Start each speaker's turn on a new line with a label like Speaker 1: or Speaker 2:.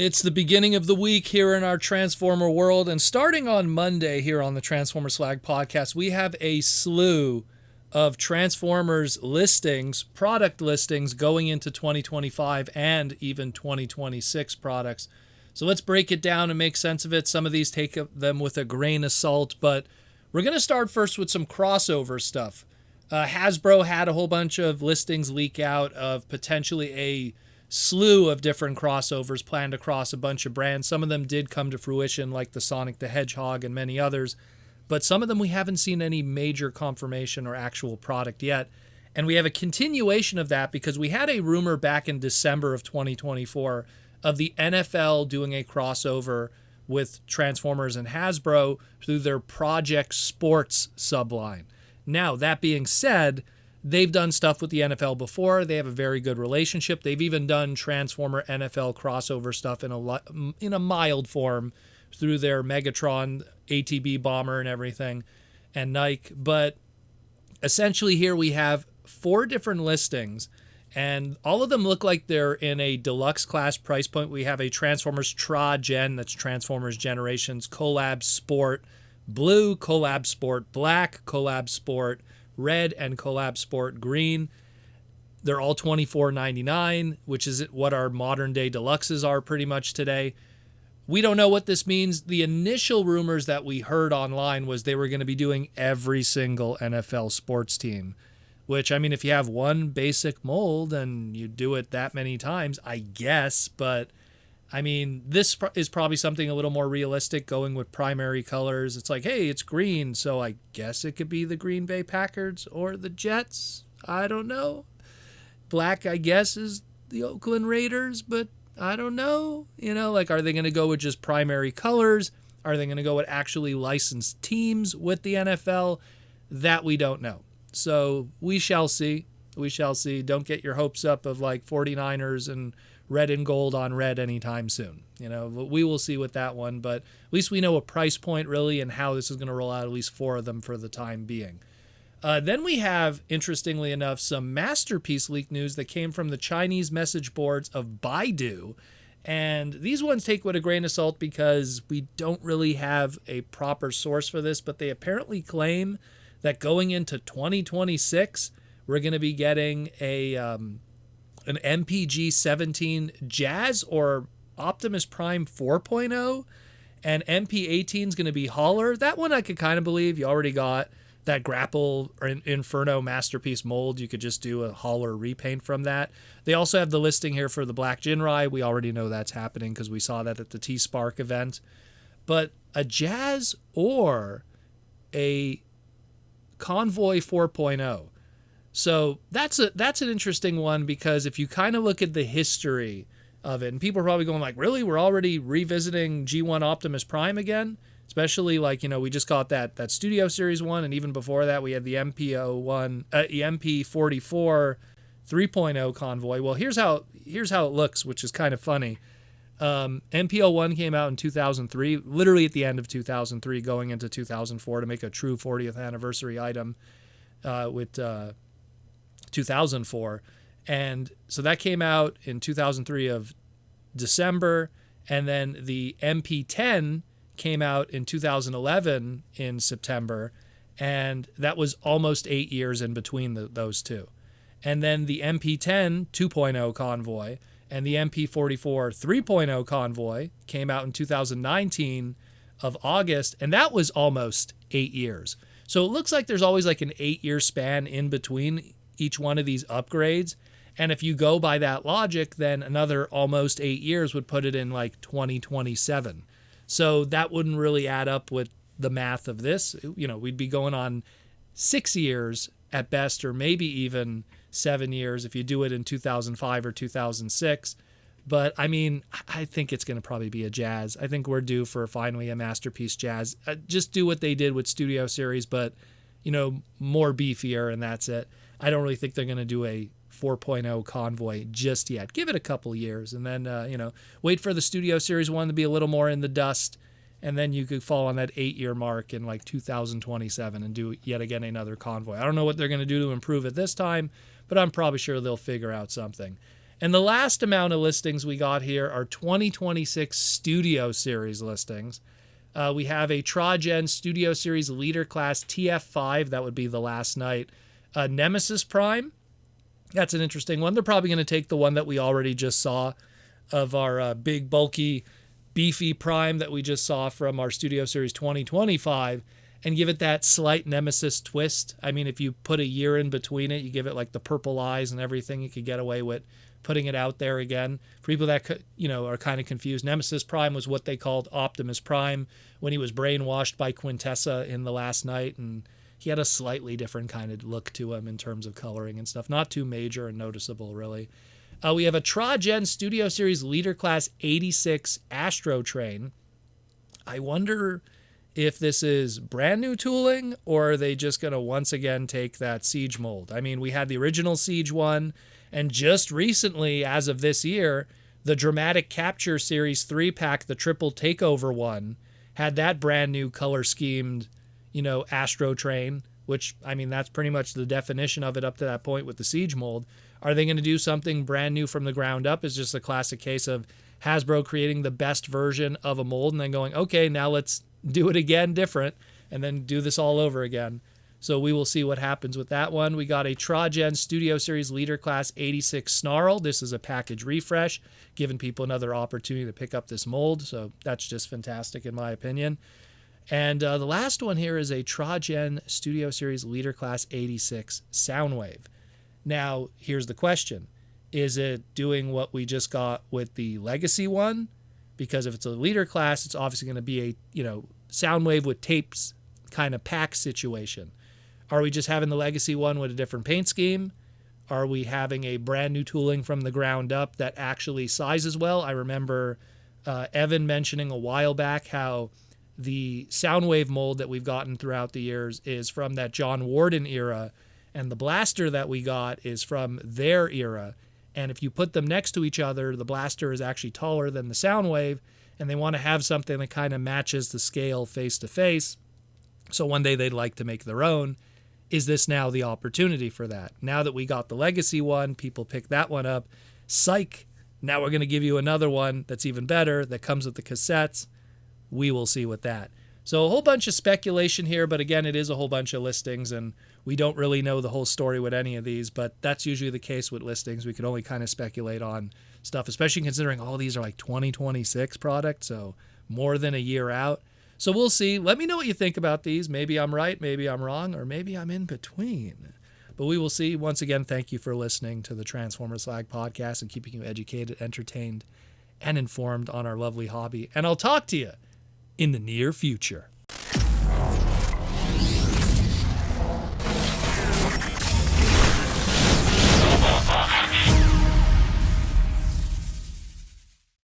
Speaker 1: It's the beginning of the week here in our Transformer world, and starting on Monday here on the Transformer Slag podcast, we have a slew of Transformers listings, product listings going into 2025 and even 2026 products. So let's break it down and make sense of it. Some of these take them with a grain of salt, but we're going to start first with some crossover stuff. Hasbro had a whole bunch of listings leak out of potentially a slew of different crossovers planned across a bunch of brands. Some of them did come to fruition, like the Sonic the Hedgehog and many others, but some of them we haven't seen any major confirmation or actual product yet. And we have a continuation of that because we had a rumor back in December of 2024 of the NFL doing a crossover with Transformers and Hasbro through their Project Sports subline. Now, that being said, they've done stuff with the NFL before. They have a very good relationship. They've even done Transformer NFL crossover stuff in a mild form through their Megatron ATB bomber and everything and Nike. But essentially here we have 4 different listings, and all of them look like they're in a deluxe class price point. We have a Transformers Tra-Gen, that's Transformers Generations, Collab Sport Blue, Collab Sport Black, Collab Sport Red, and Collab Sport Green. They're all $24.99, which is what our modern day deluxes are pretty much today. We don't know what this means. The initial rumors that we heard online was they were going to be doing every single NFL sports team, which, I mean, if you have one basic mold and you do it that many times, I guess, but I mean, this is probably something a little more realistic, going with primary colors. It's like, hey, it's green, so I guess it could be the Green Bay Packers or the Jets. I don't know. Black, I guess, is the Oakland Raiders, but I don't know. You know, like, are they going to go with just primary colors? Are they going to go with actually licensed teams with the NFL? That we don't know. So we shall see. We shall see. Don't get your hopes up of like 49ers and red and gold on red anytime soon. You know, we will see with that one, but at least we know a price point really and how this is going to roll out, at least 4 of them for the time being. Then we have, interestingly enough, some Masterpiece leak news that came from the Chinese message boards of Baidu. And these ones take with a grain of salt because we don't really have a proper source for this, but they apparently claim that going into 2026, we're going to be getting an MPG 17 Jazz or Optimus Prime 4.0, and MP 18 is going to be Hauler. That one I could kind of believe. You already got that Grapple or Inferno Masterpiece mold. You could just do a Hauler repaint from that. They also have the listing here for the Black Jinrai. We already know that's happening because we saw that at the T-Spark event. But a Jazz or a Convoy 4.0. So that's an interesting one, because if you kind of look at the history of it, and people are probably going like, really, we're already revisiting G1 Optimus Prime again? Especially like, you know, we just got that Studio Series 1, and even before that we had the MP44 3.0 Convoy. Well, here's how it looks, which is kind of funny. MP01 came out in 2003, literally at the end of 2003, going into 2004 to make a true 40th anniversary item with 2004. And so that came out in 2003 of December, and then the MP10 came out in 2011 in September, and that was almost 8 years in between those two. And then the MP10 2.0 Convoy and the MP44 3.0 Convoy came out in 2019 of August, and that was almost 8 years. So it looks like there's always like an 8-year span in between each one of these upgrades. And if you go by that logic, then another almost 8 years would put it in like 2027. So that wouldn't really add up with the math of this. You know, we'd be going on 6 years at best, or maybe even 7 years if you do it in 2005 or 2006. But I mean, I think it's going to probably be a Jazz. I think we're due for finally a Masterpiece Jazz. Just do what they did with Studio Series, but, you know, more beefier, and that's it. I don't really think they're going to do a 4.0 Convoy just yet. Give it a couple years, and then, you know, wait for the Studio Series 1 to be a little more in the dust, and then you could fall on that 8-year mark in like 2027 and do yet again another Convoy. I don't know what they're going to do to improve it this time, but I'm probably sure they'll figure out something. And the last amount of listings we got here are 2026 Studio Series listings. We have a Tragen Studio Series Leader Class TF5. That would be the last night. Nemesis Prime. That's an interesting one. They're probably going to take the one that we already just saw of our big, bulky, beefy Prime that we just saw from our Studio Series 2025 and give it that slight Nemesis twist. I mean, if you put a year in between it, you give it like the purple eyes and everything, you could get away with putting it out there again. For people that, are kind of confused, Nemesis Prime was what they called Optimus Prime when he was brainwashed by Quintessa in The Last Night, and he had a slightly different kind of look to him in terms of coloring and stuff. Not too major and noticeable, really. We have a Tragen Studio Series Leader Class 86 Astrotrain. I wonder if this is brand new tooling or are they just going to once again take that Siege mold. I mean, we had the original Siege one, and just recently, as of this year, the Dramatic Capture Series 3-pack, the triple takeover one, had that brand new color schemed Astrotrain, which, I mean, that's pretty much the definition of it up to that point with the Siege mold. Are they going to do something brand new from the ground up? It's just a classic case of Hasbro creating the best version of a mold and then going, okay, now let's do it again different and then do this all over again. So we will see what happens with that one. We got a Tragen Studio Series Leader Class 86 Snarl. This is a package refresh, giving people another opportunity to pick up this mold. So that's just fantastic in my opinion. And the last one here is a Tragen Studio Series Leader Class 86 Soundwave. Now, here's the question. Is it doing what we just got with the Legacy one? Because if it's a Leader Class, it's obviously going to be a, Soundwave with tapes kind of pack situation. Are we just having the Legacy one with a different paint scheme? Are we having a brand new tooling from the ground up that actually sizes well? I remember Evan mentioning a while back how the Soundwave mold that we've gotten throughout the years is from that John Warden era, and the blaster that we got is from their era. And if you put them next to each other, the blaster is actually taller than the Soundwave, and they want to have something that kind of matches the scale face to face. So one day they'd like to make their own. Is this now the opportunity for that? Now that we got the Legacy one, people pick that one up. Psych! Now we're going to give you another one that's even better, that comes with the cassettes. We will see with that. So a whole bunch of speculation here, but again, it is a whole bunch of listings, and we don't really know the whole story with any of these, but that's usually the case with listings. We can only kind of speculate on stuff, especially considering all these are like 2026 products, so more than a year out. So we'll see. Let me know what you think about these. Maybe I'm right, maybe I'm wrong, or maybe I'm in between. But we will see. Once again, thank you for listening to the Transformers Slag podcast and keeping you educated, entertained, and informed on our lovely hobby. And I'll talk to you in the near future.